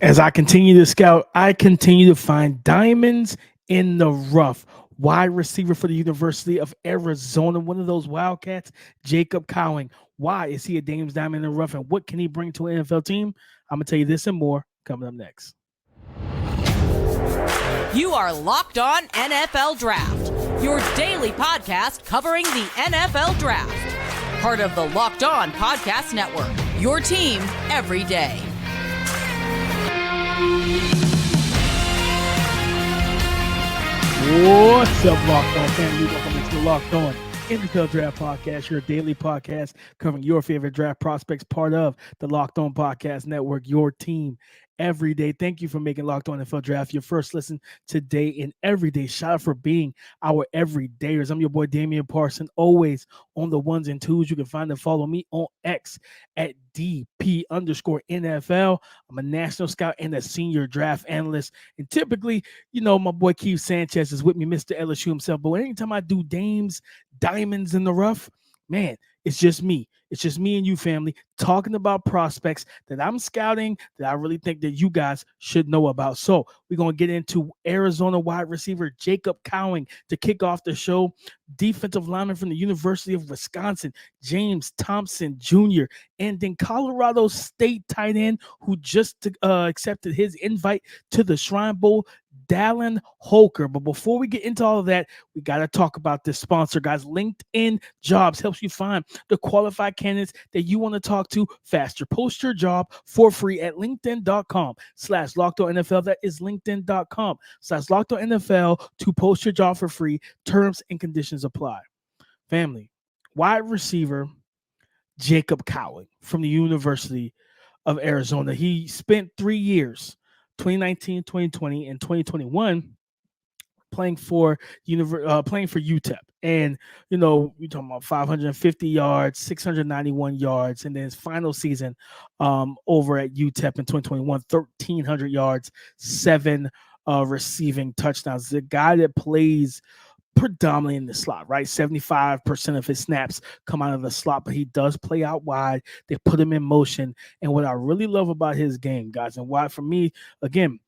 As I continue to scout, I continue to find diamonds in the rough. Wide receiver for the University of Arizona, one of those Wildcats, Jacob Cowing. Why is he a diamond in the rough, and what can he bring to an NFL team? I'm going to tell you this and more coming up next. You are Locked On NFL Draft, your daily podcast covering the NFL Draft. Part of the Locked On Podcast Network, your team every day. What's up, Locked On family? Welcome to the Locked On NFL Draft Podcast, your daily podcast covering your favorite draft prospects, part of the Locked On Podcast Network, your team every day. Thank you for making Locked On NFL Draft your first listen today and every day. Shout out for being our everydayers. I'm your boy Damian Parson, always on the ones and twos. You can find and follow me on X at DP_NFL. I'm a national scout and a senior draft analyst. And typically, you know, my boy Keith Sanchez is with me, Mr. LSU himself. But anytime I do diamonds in the rough, man, it's just me. It's just me and you, family, talking about prospects that I'm scouting that I really think that you guys should know about. So we're going to get into Arizona wide receiver Jacob Cowing to kick off the show. Defensive lineman from the University of Wisconsin, James Thompson Jr., and then Colorado State tight end who just accepted his invite to the Shrine Bowl, Dallin Holker. But before we get into all of that, we got to talk about this sponsor, guys. LinkedIn Jobs helps you find the qualified candidates that you want to talk to faster. Post your job for free at linkedin.com/LockedOnNFL. That is linkedin.com/LockedOnNFL to post your job for free. Terms and conditions apply. Family, wide receiver Jacob Cowing from the University of Arizona. He spent 3 years, 2019, 2020, and 2021 playing for UTEP. And, you know, you're talking about 550 yards, 691 yards, and then his final season over at UTEP in 2021, 1,300 yards, 7 receiving touchdowns. The guy that plays predominantly in the slot, right? 75% of his snaps come out of the slot, but he does play out wide. They put him in motion. And what I really love about his game, guys, and why for me, again,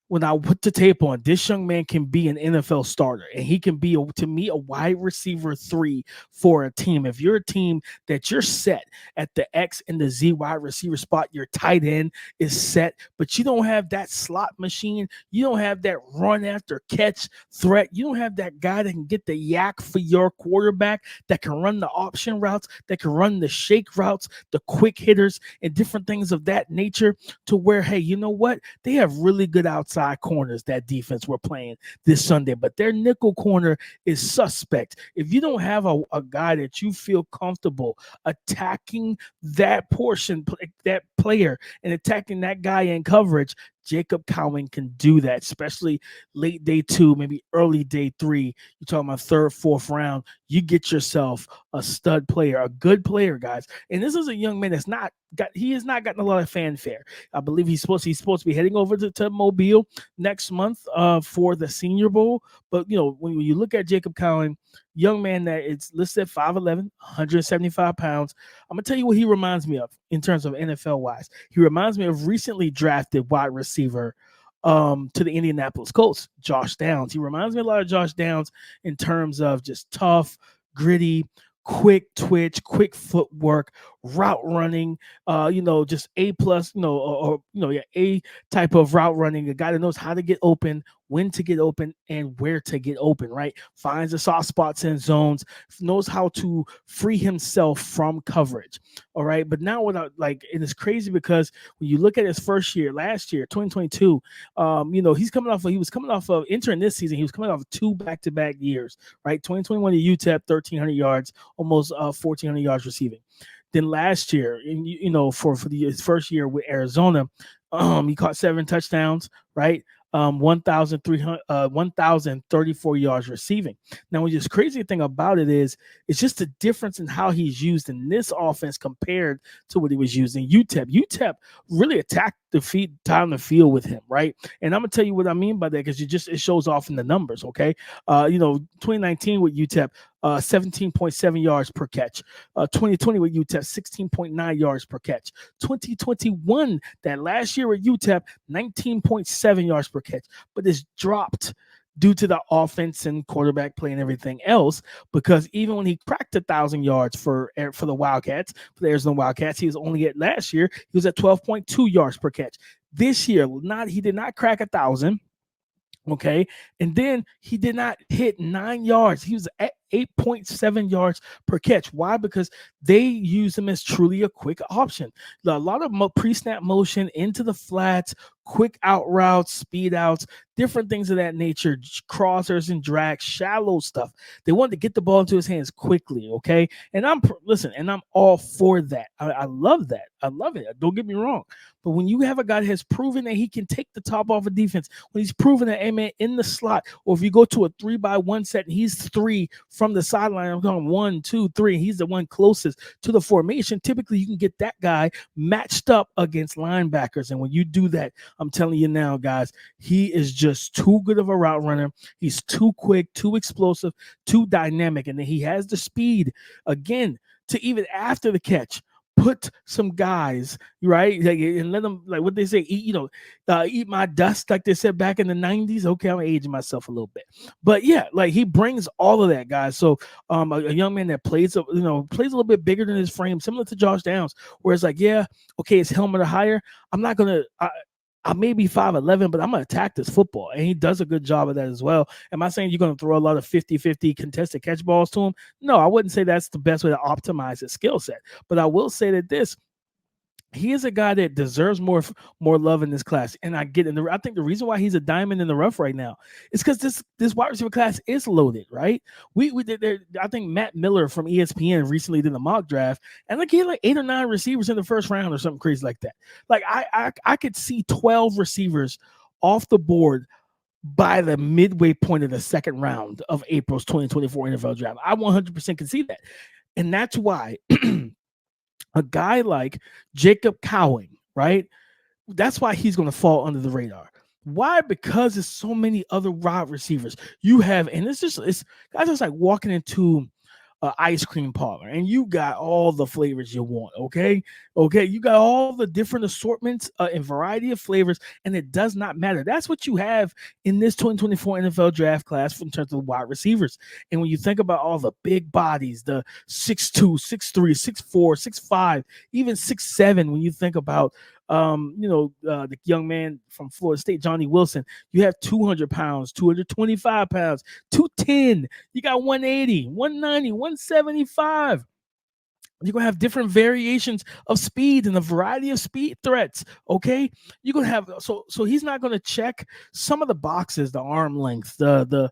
when I put the tape on, this young man can be an NFL starter, and he can be, to me, a wide receiver 3 for a team. If you're a team that you're set at the X and the Z wide receiver spot, your tight end is set, but you don't have that slot machine, you don't have that run after catch threat, you don't have that guy that can get the yak for your quarterback, that can run the option routes, that can run the shake routes, the quick hitters, and different things of that nature, to where, hey, you know what? They have really good outside corners, that defense we're playing this Sunday, but their nickel corner is suspect. If you don't have a guy that you feel comfortable attacking that portion, that player, and attacking that guy in coverage, Jacob Cowing can do that, especially late day 2, maybe early day 3. You're talking about 3rd, 4th round. You get yourself a stud player, a good player, guys. And this is a young man he has not gotten a lot of fanfare. I believe he's supposed to be heading over to Mobile next month for the Senior Bowl. But, you know, when you look at Jacob Cowing, young man that is listed at 5'11", 175 pounds. I'm going to tell you what he reminds me of in terms of NFL-wise. He reminds me of recently drafted wide receiver to the Indianapolis Colts, Josh Downs. He reminds me a lot of Josh Downs in terms of just tough, gritty, quick twitch, quick footwork, route running, just A+, A type of route running, a guy that knows how to get open, when to get open, and where to get open, right? Finds the soft spots and zones, knows how to free himself from coverage, all right? But now and it's crazy because when you look at his first year, last year, 2022, he was coming off of entering this season, he was coming off of 2 back-to-back years, right? 2021 to UTEP, 1,300 yards, almost 1,400 yards receiving. Then last year, for his first year with Arizona, he caught 7 touchdowns, right? 1,034 yards receiving. Now, what's the crazy thing about it is, it's just the difference in how he's used in this offense compared to what he was using UTEP. UTEP really attacked the feet down the field with him, right? And I'm gonna tell you what I mean by that, because it shows off in the numbers. Okay, 2019 with UTEP, 17.7 yards per catch. 2020 with UTEP, 16.9 yards per catch. 2021, that last year with UTEP, 19.7 yards per catch. But it's dropped due to the offense and quarterback play and everything else, because even when he cracked 1,000 yards for the Wildcats, for the Arizona Wildcats, he was only at last year, he was at 12.2 yards per catch. This year, he did not crack 1,000. Okay. And then he did not hit 9 yards. He was at 8.7 yards per catch. Why? Because they use him as truly a quick option. A lot of pre-snap motion into the flats, quick out routes, speed outs, different things of that nature, crossers and drags, shallow stuff. They wanted to get the ball into his hands quickly. Okay. And I'm all for that. I love that. I love it. Don't get me wrong. But when you have a guy that has proven that he can take the top off of defense, when he's proven that, hey man, in the slot, or if you go to a 3-by-1 set and he's 3 from the sideline, I'm going 1, 2, 3, and he's the one closest to the formation, typically you can get that guy matched up against linebackers. And when you do that, I'm telling you now, guys, he is just too good of a route runner. He's too quick, too explosive, too dynamic. And then he has the speed, again, to even after the catch, put some guys, right, and let them, like what they say, eat my dust, like they said back in the 90s. Okay, I'm aging myself a little bit, but yeah, like he brings all of that, guys. So a young man that plays a little bit bigger than his frame, similar to Josh Downs, where it's like, yeah, okay, his helmet or higher, I'm not gonna I may be 5'11", but I'm going to attack this football. And he does a good job of that as well. Am I saying you're going to throw a lot of 50-50 contested catch balls to him? No, I wouldn't say that's the best way to optimize his skill set. But I will say that he is a guy that deserves more love in this class. And I think the reason why he's a diamond in the rough right now is because this wide receiver class is loaded, right? We did there. I think Matt Miller from ESPN recently did a mock draft, and like he had like 8 or 9 receivers in the first round or something crazy like that. Like I could see 12 receivers off the board by the midway point of the second round of April's 2024 NFL draft. I 100% can see that. And that's why a guy like Jacob Cowing, right? That's why he's going to fall under the radar. Why? Because there's so many other wide receivers you have, and it's guys just like walking into an ice cream parlor, and you got all the flavors you want. Okay, you got all the different assortments and variety of flavors, and it does not matter. That's what you have in this 2024 NFL draft class in terms of wide receivers. And when you think about all the big bodies, the 6'2", 6'3", 6'4", 6'5", even 6'7", when you think about the young man from Florida State, Johnny Wilson, you have 200 pounds, 225 pounds, 210, you got 180, 190, 175. You're going to have different variations of speed and a variety of speed threats, okay? You're going to have, so he's not going to check some of the boxes, the arm length, the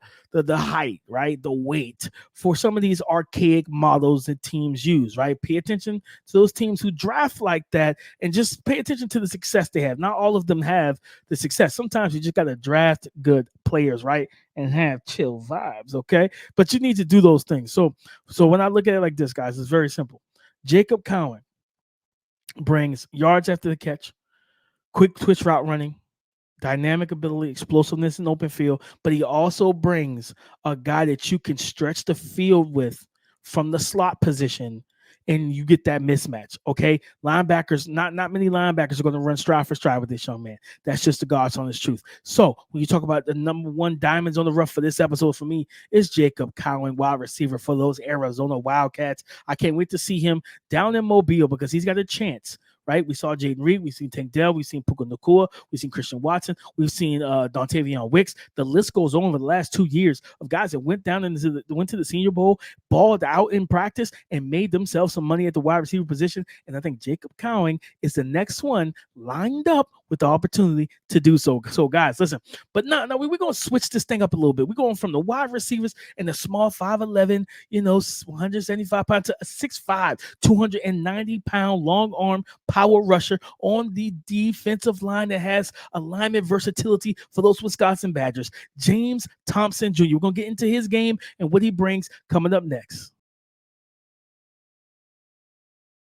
height, right? The weight for some of these archaic models that teams use, right? Pay attention to those teams who draft like that, and just pay attention to the success they have. Not all of them have the success. Sometimes you just got to draft good players, right? And have chill vibes, okay? But you need to do those things. So when I look at it like this, guys, it's very simple. Jacob Cowing brings yards after the catch, quick twitch route running, dynamic ability, explosiveness in open field, but he also brings a guy that you can stretch the field with from the slot position, and you get that mismatch, okay? Linebackers, not many linebackers are going to run stride for stride with this young man. That's just the God's honest truth. So when you talk about the number one diamonds on the rough for this episode for me, is Jacob Cowing, wide receiver for those Arizona Wildcats. I can't wait to see him down in Mobile because he's got a chance, right? We saw Jaden Reed, we've seen Tank Dell, we've seen Puka Nacua, we've seen Christian Watson, we've seen Dontavion Wicks. The list goes on over the last 2 years of guys that went to the Senior Bowl, balled out in practice, and made themselves some money at the wide receiver position. And I think Jacob Cowing is the next one lined up with the opportunity to do so. So guys, listen, but no, we're going to switch this thing up a little bit. We're going from the wide receivers and the small 5'11", 175 pounds to a 6'5", 290-pound long arm power rusher on the defensive line that has alignment versatility for those Wisconsin Badgers, James Thompson Jr. We're going to get into his game and what he brings coming up next.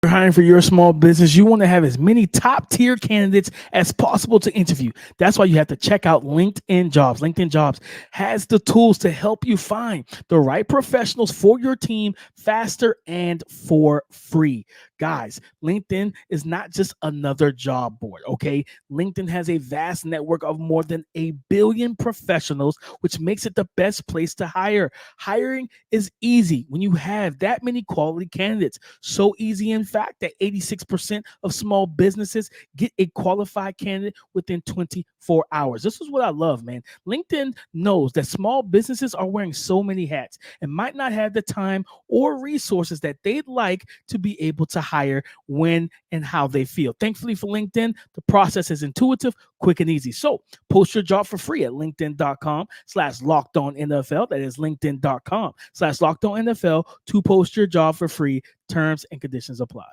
You're hiring for your small business, you want to have as many top tier candidates as possible to interview. That's why you have to check out LinkedIn Jobs. LinkedIn Jobs has the tools to help you find the right professionals for your team faster and for free. Guys, LinkedIn is not just another job board, okay? LinkedIn has a vast network of more than 1 billion professionals, which makes it the best place to hire. Hiring is easy when you have that many quality candidates. So easy, in fact, that 86% of small businesses get a qualified candidate within 24 hours. This is what I love, man. LinkedIn knows that small businesses are wearing so many hats and might not have the time or resources that they'd like to be able to hire when and how they feel. Thankfully for LinkedIn, the process is intuitive, quick, and easy. So post your job for free at linkedin.com/lockedonnfl. That is linkedin.com/lockedonnfl to post your job for free. Terms and conditions apply.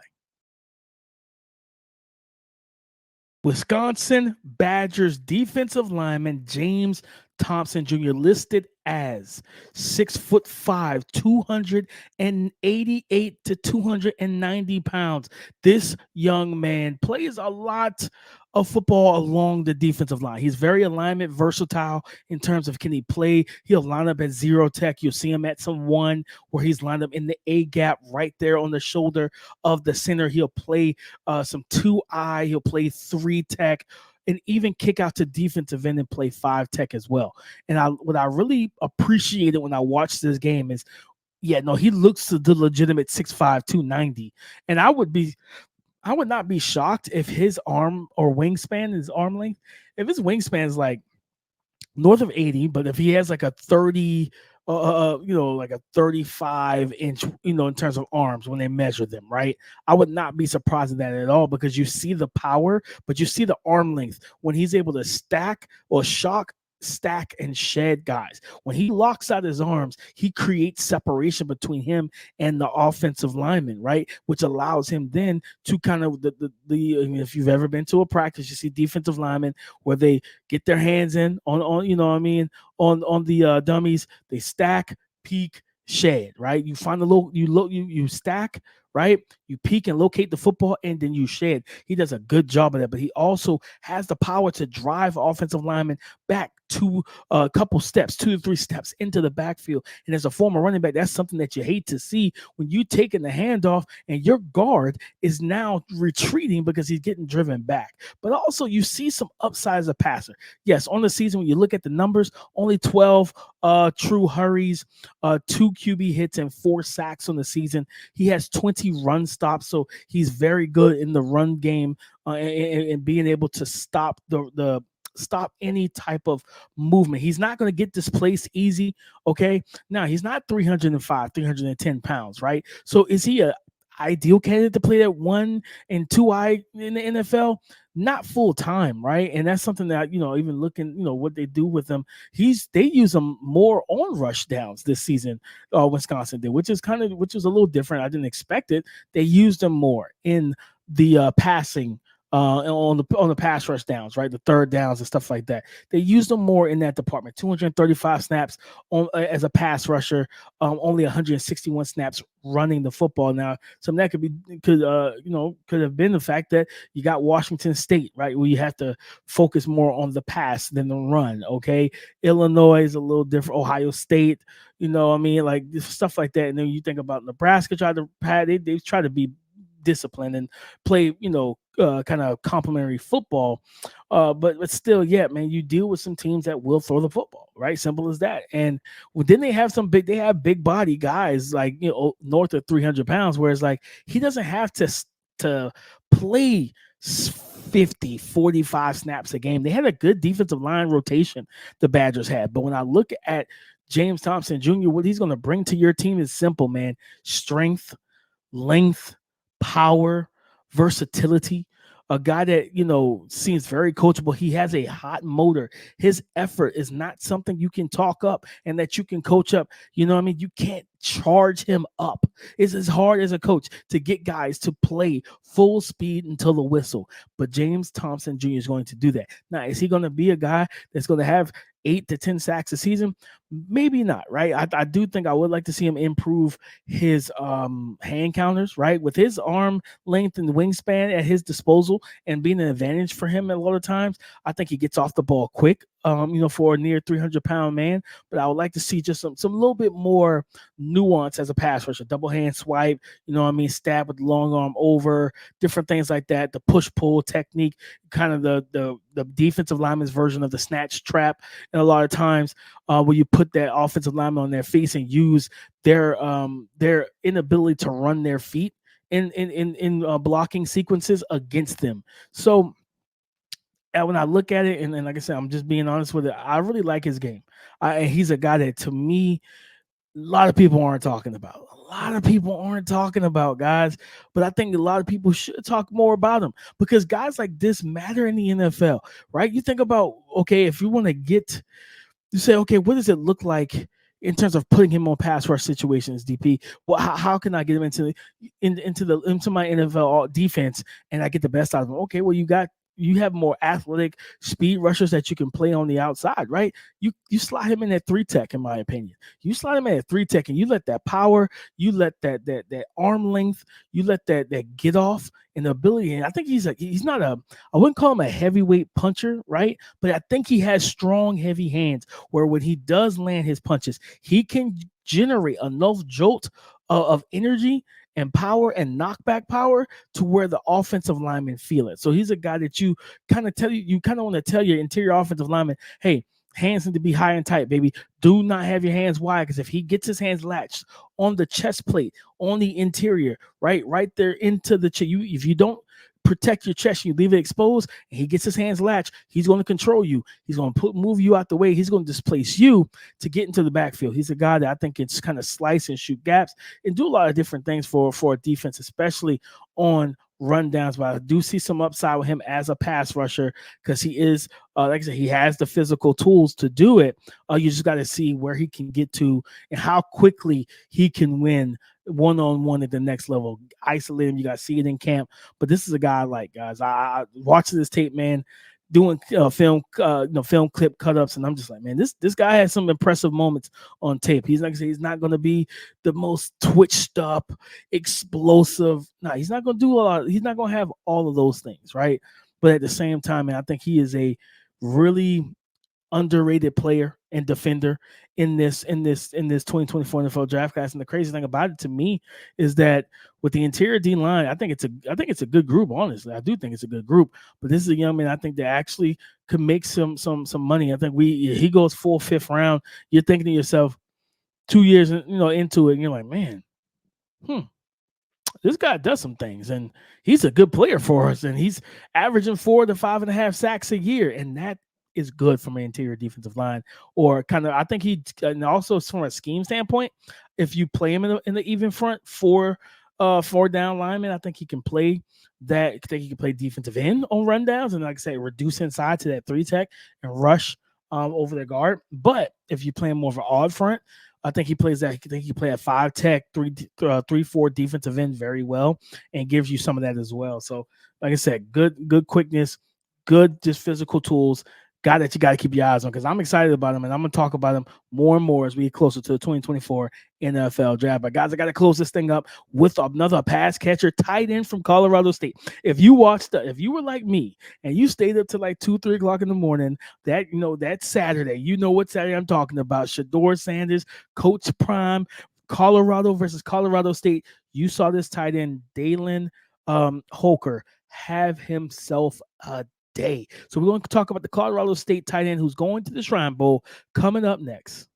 Wisconsin Badgers defensive lineman James Thompson Jr. listed as 6'5", 288 to 290 pounds. This young man plays a lot of football along the defensive line. He's very alignment versatile in terms of can he play. He'll line up at zero tech. You'll see him at some one where he's lined up in the A gap right there on the shoulder of the center. He'll play some 2-eye. He'll play 3 tech and even kick out to defensive end and play 5 tech as well. And what I really appreciated when I watched this game is, he looks the legitimate 6'5", 290. And I would not be shocked if his arm or wingspan, his arm length, if his wingspan is like north of 80, but if he has like a 30, like a 35-inch, in terms of arms when they measure them, right? I would not be surprised at that at all, because you see the power, but you see the arm length when he's able to stack or stack and shed guys. When he locks out his arms, he creates separation between him and the offensive lineman, right? Which allows him then to kind of if you've ever been to a practice, you see defensive linemen where they get their hands in on the dummies, they stack, peek, shed, right? You find you stack, right? You peek and locate the football, and then you shed. He does a good job of that, but he also has the power to drive offensive linemen back to a couple steps, 2 to 3 steps into the backfield. And as a former running back, that's something that you hate to see when you taking the handoff and your guard is now retreating because he's getting driven back. But also you see some upside as a passer. Yes, on the season, when you look at the numbers, only 12 true hurries, 2 QB hits, and 4 sacks on the season. He has 20 run stops, so he's very good in the run game and being able to stop stop any type of movement. He's not going to get displaced easy. Okay. Now he's not 305, 310 pounds, right? So is he a ideal candidate to play that 1 and 2-eye in the NFL? Not full time, right? And that's something that, even looking, what they do with him, they use him more on rush downs this season. Wisconsin did, which is a little different. I didn't expect it. They used him more in the passing on the pass rush downs, right? The third downs and stuff like that. They used them more in that department. 235 snaps as a pass rusher, only 161 snaps running the football. Now, some of that could have been the fact that you got Washington State, right, where you have to focus more on the pass than the run. Okay, Illinois is a little different. Ohio State, like stuff like that. And then you think about Nebraska, they try to be disciplined and play, kind of complementary football. But still, yeah, man, you deal with some teams that will throw the football, right? Simple as that. And then they have big body guys like, north of 300 pounds, whereas like he doesn't have to play 45 snaps a game. They had a good defensive line rotation, the Badgers had. But when I look at James Thompson Jr., what he's going to bring to your team is simple, man. Strength, length, power, versatility. A guy that, seems very coachable. He has a hot motor. His effort is not something you can talk up and that you can coach up. You can't charge him up. It's as hard as a coach to get guys to play full speed until the whistle. But James Thompson Jr. is going to do that. Now, is he going to be a guy that's going to have 8 to 10 sacks a season? Maybe not, right? I do think I would like to see him improve his hand counters, right? With his arm length and wingspan at his disposal and being an advantage for him a lot of times, I think he gets off the ball quick, for a near 300-pound man. But I would like to see just some little bit more nuance as a pass rusher, double hand swipe, stab with the long arm over, different things like that, the push-pull technique, kind of the defensive lineman's version of the snatch trap. And a lot of times where you put that offensive lineman on their face and use their inability to run their feet in blocking sequences against them. So when I look at it, and like I said, I'm just being honest with it, I really like his game. And he's a guy that, to me, a lot of people aren't talking about. A lot of people aren't talking about, guys. But I think a lot of people should talk more about him, because guys like this matter in the NFL, right? You think about, okay, if you want to get, you say, okay, what does it look like in terms of putting him on pass rush situations, DP? Well, how can I get him into my NFL defense and I get the best out of him? Okay, well, you have more athletic speed rushers that you can play on the outside, right? You slide him in at 3-tech, in my opinion. You slide him in at 3-tech, and you let that power, you let that arm length, you let that get off and the ability. And I think he's not I wouldn't call him a heavyweight puncher, right? But I think he has strong, heavy hands where when he does land his punches, he can generate enough jolt of energy and power and knockback power to where the offensive linemen feel it. So he's a guy that you kind of want to tell your interior offensive lineman, hey, hands need to be high and tight, baby. Do not have your hands wide, because if he gets his hands latched on the chest plate, on the interior, right there into the chest, if you don't protect your chest, you leave it exposed, and he gets his hands latched, he's going to control you. He's going to move you out the way. He's going to displace you to get into the backfield. He's a guy that I think can just kind of slice and shoot gaps and do a lot of different things for a defense, especially on rundowns. But I do see some upside with him as a pass rusher, because he is, like I said, he has the physical tools to do it. You just got to see where he can get to and how quickly he can win one-on-one at the next level. Isolate him. You got to see it in camp. But this is a guy guys. I watching this tape, man, doing film clip cut-ups, and I'm just like, man, this guy has some impressive moments on tape. He's not going to be the most twitched up, explosive. No, he's not going to do a lot. He's not going to have all of those things, right? But at the same time, man, I think he is a really underrated player and defender in this 2024 NFL draft class. And the crazy thing about it to me is that with the interior D line, I think it's a good group. Honestly, I do think it's a good group. But this is a young man I think that actually could make some money. I think he goes full 5th round. You're thinking to yourself 2 years into it, and you're like, man, this guy does some things, and he's a good player for us, and he's averaging 4 to 5.5 sacks a year, and that is good from an interior defensive line. Or kind of, I think and also from a scheme standpoint, if you play him in the even front for 4-down lineman, I think he can play that. I think he can play defensive end on rundowns, and like I say, reduce inside to that 3-tech and rush over the guard. But if you play him more of an odd front, I think he plays that. I think he play at 5-tech, 3-4 defensive end very well, and gives you some of that as well. So, like I said, good quickness, good just physical tools. Guy that you got to keep your eyes on, because I'm excited about him, and I'm going to talk about him more and more as we get closer to the 2024 NFL draft. But guys, I got to close this thing up with another pass catcher, tight end from Colorado State. If you were like me and you stayed up to like 2-3 o'clock in the morning, that Saturday, what Saturday I'm talking about, Shedeur Sanders, Coach Prime, Colorado versus Colorado State. You saw this tight end, Dallin Holker, have himself a day. So we're going to talk about the Colorado State tight end who's going to the Shrine Bowl coming up next.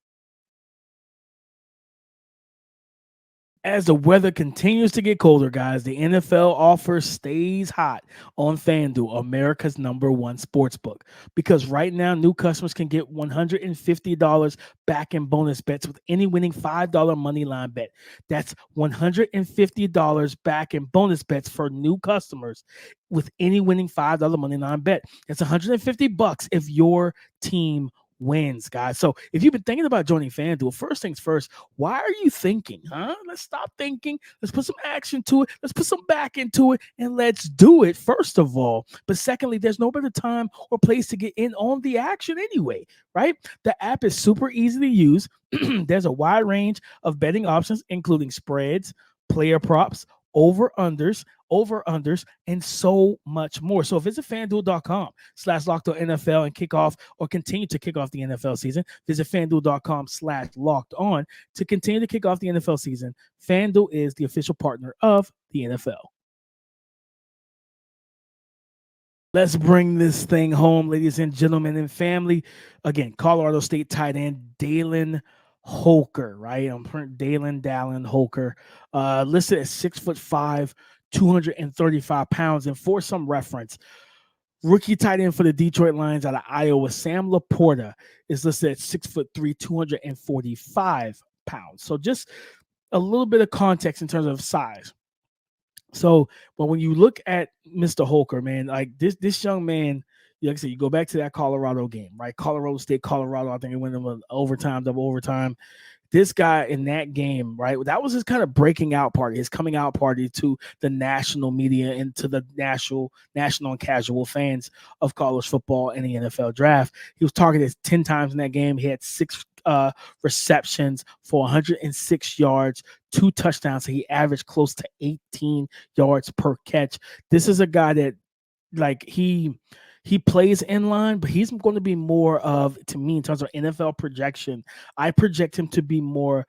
As the weather continues to get colder, guys, the NFL offer stays hot on FanDuel, America's #1 sportsbook. Because right now, new customers can get $150 back in bonus bets with any winning $5 moneyline bet. That's $150 back in bonus bets for new customers with any winning $5 moneyline bet. That's $150 if your team wins, guys. So if you've been thinking about joining FanDuel, first things first, why are you thinking, huh? Let's stop thinking. Let's put some action to it. Let's put some back into it, and let's do it, first of all. But secondly, there's no better time or place to get in on the action anyway, right? The app is super easy to use. There's a wide range of betting options, including spreads, player props, over-unders, and so much more. So visit FanDuel.com/LockedOnNFL and kick off or continue to kick off the NFL season. Visit FanDuel.com/LockedOn to continue to kick off the NFL season. FanDuel is the official partner of the NFL. Let's bring this thing home, ladies and gentlemen and family. Again, Colorado State tight end Dallin Holker, right? I'm Dallin Holker, listed at 6'5", 235 pounds. And for some reference, rookie tight end for the Detroit Lions out of Iowa, Sam Laporta, is listed at 6'3", 245 pounds. So just a little bit of context in terms of size. So, but when you look at Mr. Holker, man, like this young man, like I said, you go back to that Colorado game, right? Colorado State, Colorado, I think it went in overtime, double overtime. This guy in that game, right? That was his kind of breaking out party, his coming out party to the national media and to the national and casual fans of college football and the NFL draft. He was targeted 10 times in that game. He had 6 receptions for 106 yards, 2 touchdowns. So he averaged close to 18 yards per catch. This is a guy that, like, he plays in line, but he's going to be more of, to me, in terms of NFL projection, I project him to be more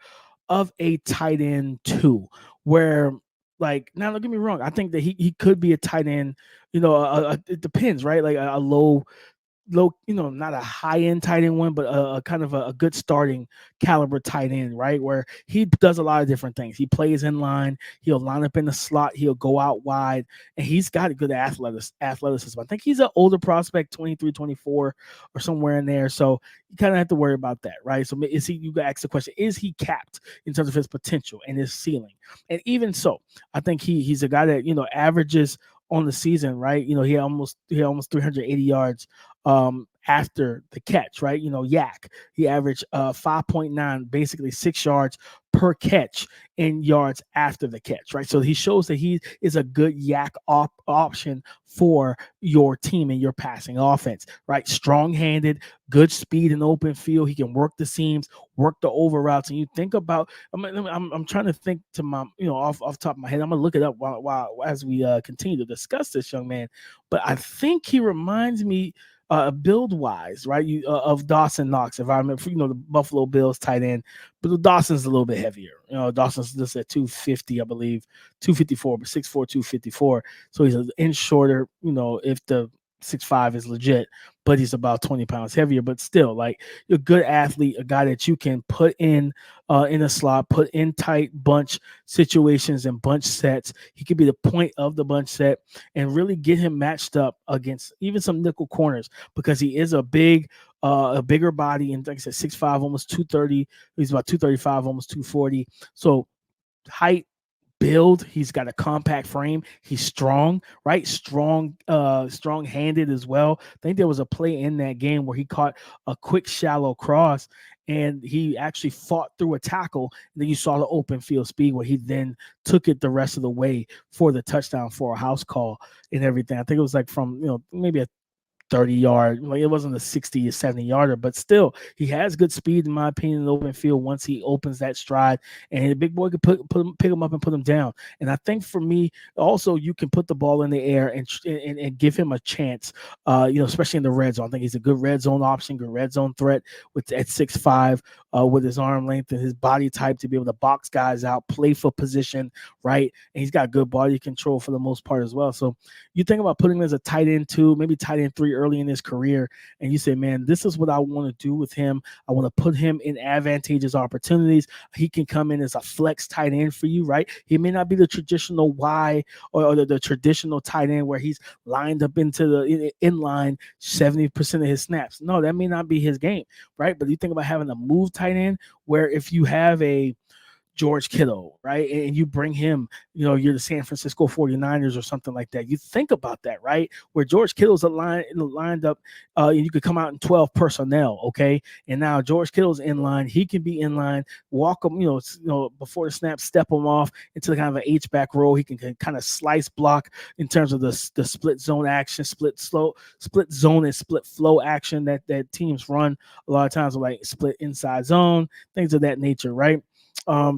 of a tight end too, where, like, now don't get me wrong, I think that he could be a tight end, it depends, right? Like a low, not a high-end tight end one, but a kind of a good starting caliber tight end, right? Where he does a lot of different things. He plays in line. He'll line up in the slot. He'll go out wide. And he's got a good athleticism. I think he's an older prospect, 23, 24, or somewhere in there. So you kind of have to worry about that, right? So you got to ask the question, is he capped in terms of his potential and his ceiling? And even so, I think he's a guy that, averages on the season, right? He almost 380 yards after the catch, right? Yak, he averaged 5.9, basically 6 yards per catch in yards after the catch, right? So he shows that he is a good yak option for your team and your passing offense, right? Strong-handed, good speed in open field. He can work the seams, work the over routes. And you think about, I'm trying to think to my, off the top of my head. I'm gonna look it up while as we continue to discuss this young man. But I think he reminds me, build wise, right? Of Dawson Knox, if I remember, the Buffalo Bills tight end, but Dawson's a little bit heavier. Dawson's just at 250, I believe, 254, but 6'4", 254. So he's an inch shorter, if the 6'5" is legit, but he's about 20 pounds heavier. But still, like, a good athlete, a guy that you can put in a slot, put in tight bunch situations and bunch sets. He could be the point of the bunch set and really get him matched up against even some nickel corners, because he is a bigger body, and like I said, 6'5", almost 230. He's about 235, almost 240. So height, build, he's got a compact frame, he's strong, right? Strong-handed as well. I think there was a play in that game where he caught a quick shallow cross and he actually fought through a tackle, and then you saw the open field speed where he then took it the rest of the way for the touchdown, for a house call and everything. I think it was like from maybe a 30-yard, like, it wasn't a 60 or 70-yarder, but still, he has good speed, in my opinion, in the open field once he opens that stride, and the big boy could pick him up and put him down. And I think for me, also, you can put the ball in the air and give him a chance, especially in the red zone. I think he's a good red zone option, good red zone threat at 6'5", with his arm length and his body type to be able to box guys out, play for position, right? And he's got good body control for the most part as well. So you think about putting him as a tight end 2, maybe tight end 3 early in his career, and you say, man, this is what I want to do with him. I want to put him in advantageous opportunities. He can come in as a flex tight end for you, right? He may not be the traditional Y or the traditional tight end where he's lined up into the inline 70% of his snaps. No, that may not be his game, right? But you think about having a move tight end where if you have a George Kittle, right? And you bring him, you're the San Francisco 49ers or something like that. You think about that, right? Where George Kittle's lined up, and you could come out in 12 personnel, okay? And now George Kittle's in line. He can be in line, walk him, before the snap, step him off into the kind of an H-back roll. He can kind of slice block in terms of the split zone action, split zone and split flow action that teams run a lot of times, like split inside zone, things of that nature, right?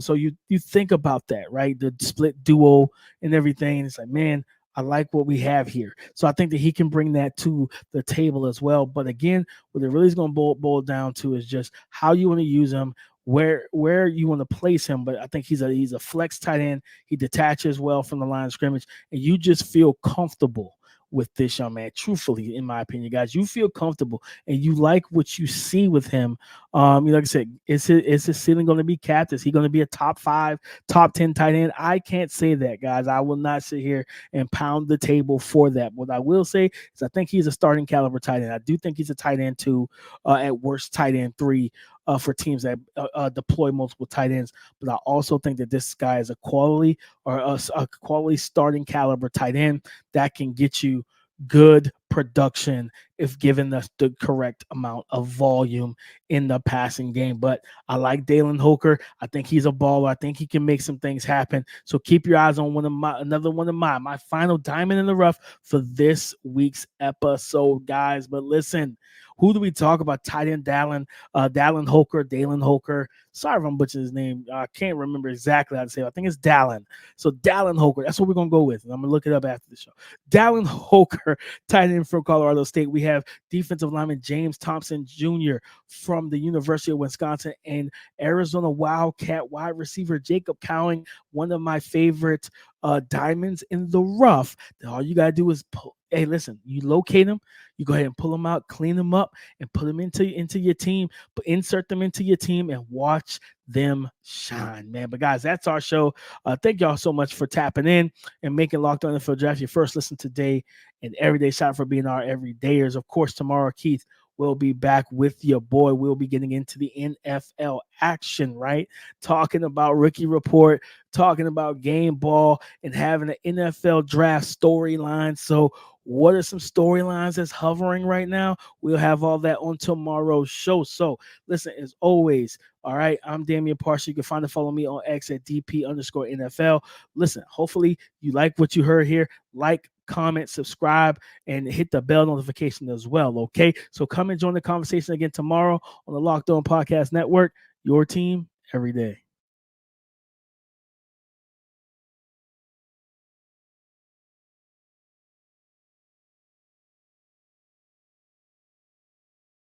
So you think about that, right? The split duo and everything. It's like, man, I like what we have here. So I think that he can bring that to the table as well. But again, what it really is going to boil down to is just how you want to use him, where you want to place him. But I think he's a flex tight end. He detaches well from the line of scrimmage, and you just feel comfortable with this young man. Truthfully, in my opinion, guys, you feel comfortable and you like what you see with him. Like I said, is his ceiling going to be capped? Is he going to be a top 5, top 10 tight end? I can't say that, guys. I will not sit here and pound the table for that. What I will say is I think he's a starting caliber tight end. I do think he's a tight end 2, at worst tight end 3. For teams that deploy multiple tight ends, but I also think that this guy is a quality starting caliber tight end that can get you good production if given the correct amount of volume in the passing game. But I like Dallin Holker. I think he's a baller. I think he can make some things happen. So keep your eyes on another one of my final diamond in the rough for this week's episode, guys. But listen, who do we talk about? Tight end Dallin Holker. Sorry if I'm butchering his name. I can't remember exactly how to say it. I think it's Dallin. So Dallin Holker. That's what we're going to go with. And I'm going to look it up after the show. Dallin Holker, tight end from Colorado State. We have defensive lineman James Thompson Jr. from the University of Wisconsin, and Arizona Wildcat wide receiver Jacob Cowing, one of my favorite diamonds in the rough. All you got to do is hey, listen, you locate them, you go ahead and pull them out, clean them up, and put them into your team, but insert them into your team and watch them shine, man. But guys, that's our show. Thank y'all so much for tapping in and making Locked On NFL Draft your first listen today and every day. Shout out for being our everydayers. Of course, tomorrow, Keith will be back with your boy. We'll be getting into the NFL action, right? Talking about rookie report, talking about game ball, and having an NFL draft storyline. So what are some storylines that's hovering right now? We'll have all that on tomorrow's show. So listen, as always, all right, I'm Damian Parshall. You can find and follow me on X at DP_NFL. Listen, hopefully you like what you heard here. Like, comment, subscribe, and hit the bell notification as well, okay? So come and join the conversation again tomorrow on the Locked On Podcast Network. Your team every day.